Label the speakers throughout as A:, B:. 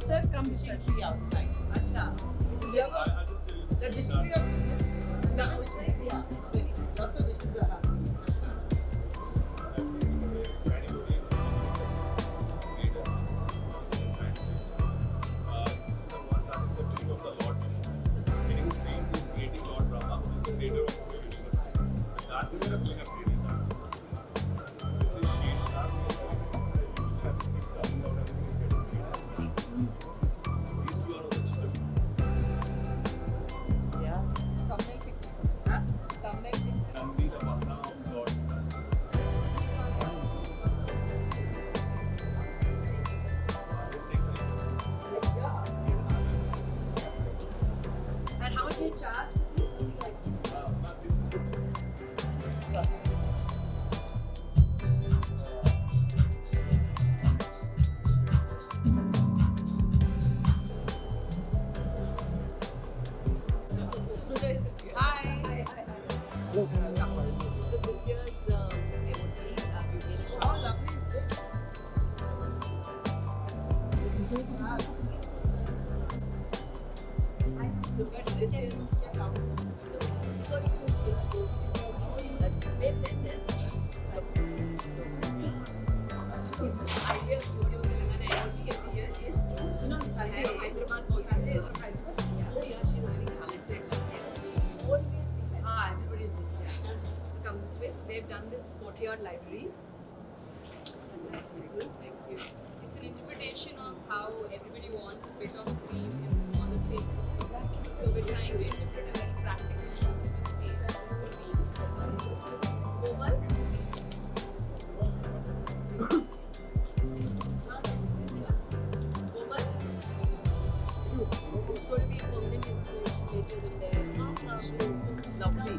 A: Sir, come distantly outside. Acha. The distantly outside is this. No, which side? Yeah, it's very good. Lots of wishes are happening. And how much do you charge? Hi. So this year's MOT, we made a shot. How lovely is this? So but this is the idea of Museum of Telangana MOT every year is to have Hyderabad voices. Oh yeah, she's very talented. Always everybody is there. So come this way. So they've done this courtyard library. Fantastic. Thank you. It's an interpretation of how everybody wants a bit of green in smaller spaces. It's going to be a permanent installation later in there. Lovely.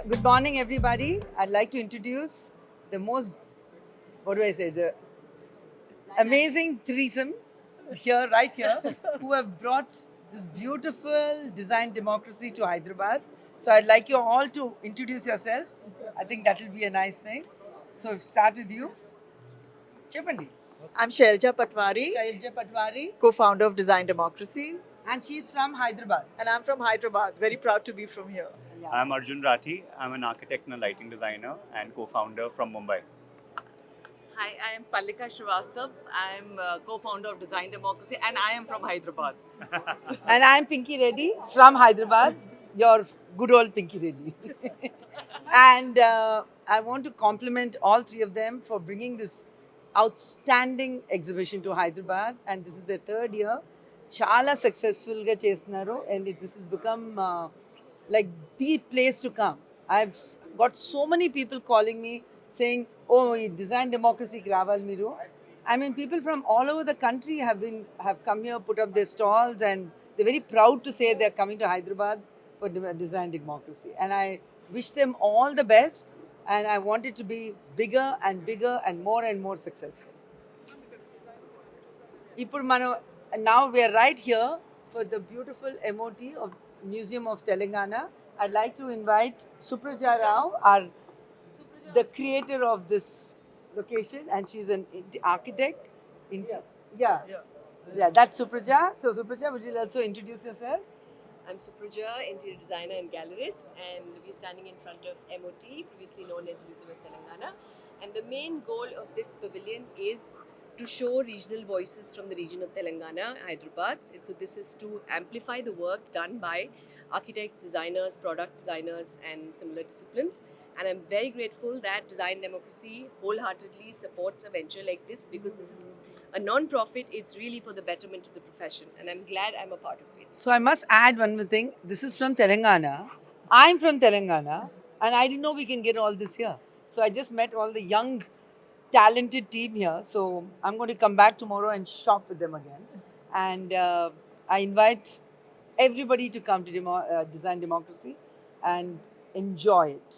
B: Good morning, everybody. I'd like to introduce the most, what do I say, the amazing threesome here, right here, who have brought this beautiful design democracy to Hyderabad. So I'd like you all to introduce yourself. I think that will be a nice thing. So start with you. Chepandi.
C: I'm Shailja Patwari,
B: Shailja Patwari,
C: co-founder of Design Democracy,
B: and she's from Hyderabad.
C: and I'm from Hyderabad. Very proud to be from here.
D: I'm Arjun Rathi. I'm an architect and a lighting designer and co-founder from Mumbai.
E: Hi, I am Pallika Srivastav. I am co-founder of Design Democracy and I am from Hyderabad.
B: And I'm Pinky Reddy from Hyderabad, your good old Pinky Reddy. And I want to compliment all three of them for bringing this outstanding exhibition to Hyderabad. And this is their third year. Chala successful ga chestunnaru, and this has become like the place to come. I've got so many people calling me saying, "Oh, design democracy ki ravali meeru." I mean, people from all over the country have come here, put up their stalls, and they're very proud to say they're coming to Hyderabad for design democracy. And I wish them all the best, and I want it to be bigger and more successful. ఇప్పుడు మనం now we are right here for the beautiful MOT of Museum of Telangana. I'd like to invite Supraja Rao, the creator of this location, and she's an architect. Yeah, that's Supraja. So Supraja, would you also introduce yourself?
A: I'm Supraja, interior designer and gallerist, and we're standing in front of MOT, previously known as Museum of Telangana. And the main goal of this pavilion is to show regional voices from the region of Telangana, Hyderabad. And so this is to amplify the work done by architects, designers, product designers, and similar disciplines. And I'm very grateful that Design Democracy wholeheartedly supports a venture like this, because this is a non-profit. It's really for the betterment of the profession, and I'm glad I'm a part of it.
B: So I must add one more thing. This is from Telangana. I'm from Telangana, and I didn't know we can get all this here. So I just met all the young, talented team here. So I'm going to come back tomorrow and shop with them again. And I invite everybody to come to Design Democracy and enjoy it.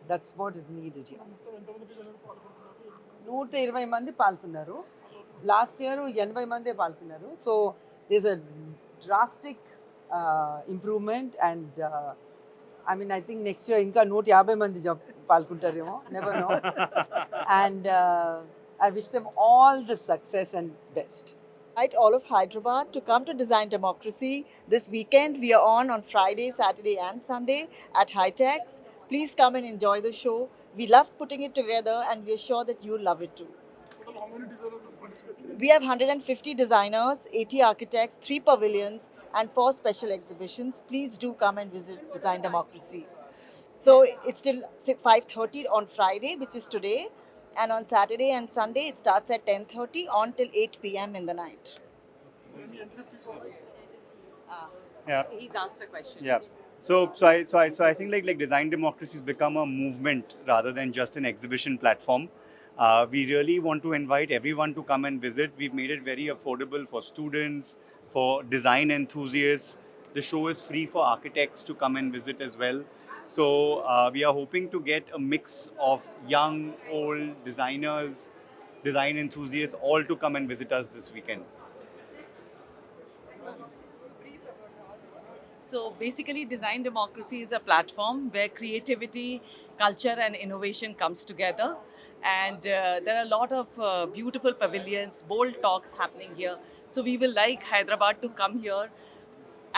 B: That's what is needed here. 120 మంది పాల్గొన్నారు. Last year 80 మందే పాల్గొన్నారు. So there's a drastic improvement, and I mean, I think next year ఇంకా 150 మంది పాల్గొంటారేమో, never know. And I wish them all the success and best.
C: Invite all of Hyderabad to come to Design Democracy. This weekend we are on Friday, Saturday and Sunday at Hightex. Please come and enjoy the show. We love putting it together, and we're sure that you'll love it too. We have 150 designers, 80 architects, 3 pavilions, and 4 special exhibitions. Please do come and visit Design Democracy. So it's till 5:30 on Friday, which is today, and on Saturday and Sunday it starts at 10:30 on till 8 p.m. in the night.
D: Yeah.
E: He's asked a question.
D: Yeah. So I think like Design Democracy has become a movement rather than just an exhibition platform. We really want to invite everyone to come and visit. We've made it very affordable for students, for design enthusiasts. The show is free for architects to come and visit as well. So we are hoping to get a mix of young, old designers, design enthusiasts, all to come and visit us this weekend.
E: So basically, Design Democracy is a platform where creativity, culture and innovation comes together. And there are a lot of beautiful pavilions, bold talks happening here. So we will like Hyderabad to come here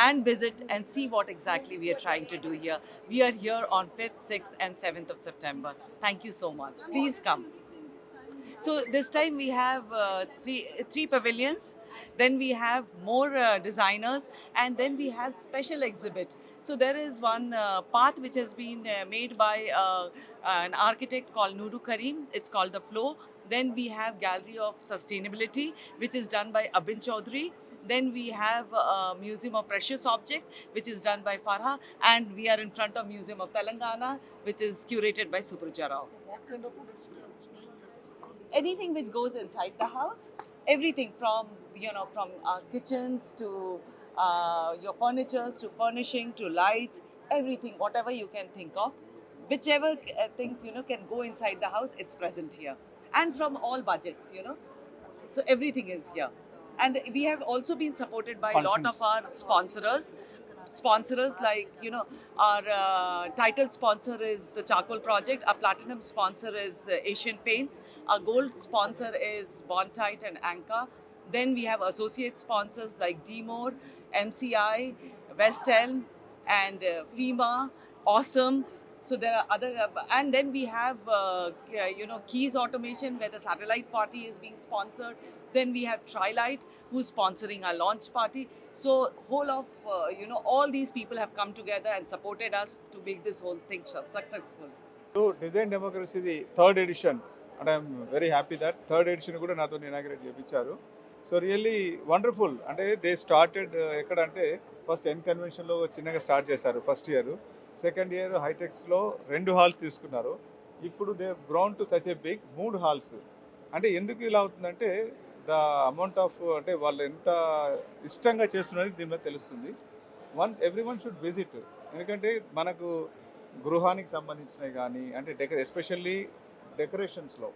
E: and visit and see what exactly we are trying to do here. We are here on 5th, 6th and 7th of September. Thank you so much. Please come. So this time we have three pavilions, then we have more designers, and then we have special exhibit. So there is one path which has been made by an architect called Nuru Karim. It's called The Flow. Then we have Gallery of Sustainability, which is done by Abin Chaudhary. Then we have Museum of Precious Object, which is done by Farha. And we are in front of Museum of Telangana, which is curated by Supraja Rao. anything which goes inside the house, everything from from our kitchens to your furnitures to furnishing to lights, everything, whatever you can think of, whichever things can go inside the house, it's present here, and from all budgets, so everything is here. And we have also been supported by a lot of our sponsors like our title sponsor is the Charcoal Project, our platinum sponsor is Asian Paints, our gold sponsor is Bondtite and Anchor. Then we have associate sponsors like DMOR, MCI, West Elm, and FEMA, Awesome. So there are other, and then we have Keys Automation, where the satellite party is being sponsored. Then we have Trilite, who's sponsoring our launch party. So whole of all these people have come together and supported us to make this whole thing successful.
F: So Design Democracy the third edition, and I'm very happy that third edition కూడా నాతో inaugurate చేయించారు. So really wonderful. అంటే they started ఎక్కడంటే first N కన్వెన్షన్లో చిన్నగా start చేశారు first year. Second year హైటెక్స్లో 2 halls తీసుకున్నారు. ఇప్పుడు they grown to such a big 3 halls. అంటే ఎందుకు ఇలా అవుతుందంటే ద అమౌంట్ ఆఫ్ అంటే వాళ్ళు ఎంత ఇష్టంగా చేస్తున్నది దీని మీద తెలుస్తుంది. Everyone should visit. ఎందుకంటే మనకు గృహానికి సంబంధించినవి కానీ అంటే ఎస్పెషల్లీ డెకరేషన్స్లో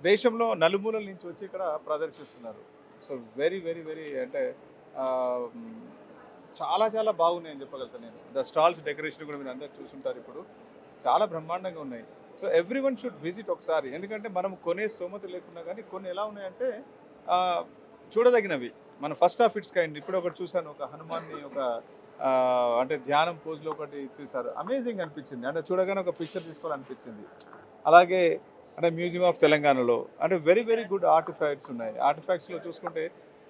F: దేశంలో నలుమూలల నుంచి వచ్చి ఇక్కడ ప్రదర్శిస్తున్నారు. సో వెరీ వెరీ వెరీ అంటే చాలా చాలా బాగున్నాయి అని చెప్పగలుగుతాను నేను. ద స్టాల్స్ డెకరేషన్ కూడా మీరు అందరు చూసుంటారు, ఇప్పుడు చాలా బ్రహ్మాండంగా ఉన్నాయి. So every one should visit ఒకసారి. ఎందుకంటే మనం కొనే స్తోమత లేకున్నా కానీ కొన్ని ఎలా ఉన్నాయంటే చూడదగినవి. మన ఫస్ట్ ఆఫ్ ఇట్స్ కైండ్. ఇప్పుడు ఒకటి చూశాను, ఒక హనుమాన్ని ఒక అంటే ధ్యానం పోజ్లో ఒకటి చూశారు, అమేజింగ్ అనిపించింది. అంటే చూడగానే ఒక పిక్చర్ తీసుకోవాలనిపించింది. అలాగే అంటే మ్యూజియం ఆఫ్ తెలంగాణలో అంటే వెరీ వెరీ గుడ్ ఆర్టిఫాక్ట్స్ ఉన్నాయి. ఆర్టిఫాక్ట్స్లో చూసుకుంటే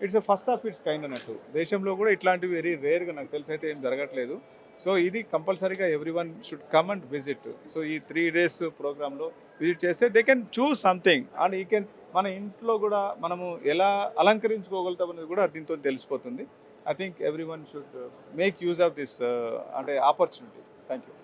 F: it's first of it's kind అన్నట్టు. దేశంలో కూడా ఇట్లాంటివి వెరీ రేర్గా నాకు తెలిసి అయితే ఏం జరగట్లేదు. సో ఇది కంపల్సరీగా every one should come and visit. So ఈ 3 days ప్రోగ్రాంలో విజిట్ చేస్తే they can choose something and ఈ కెన్ మన ఇంట్లో కూడా మనము ఎలా అలంకరించుకోగలుగుతాం అనేది కూడా దీంతో తెలిసిపోతుంది. I think every one should make use of this అంటే ఆపర్చునిటీ. Thank you.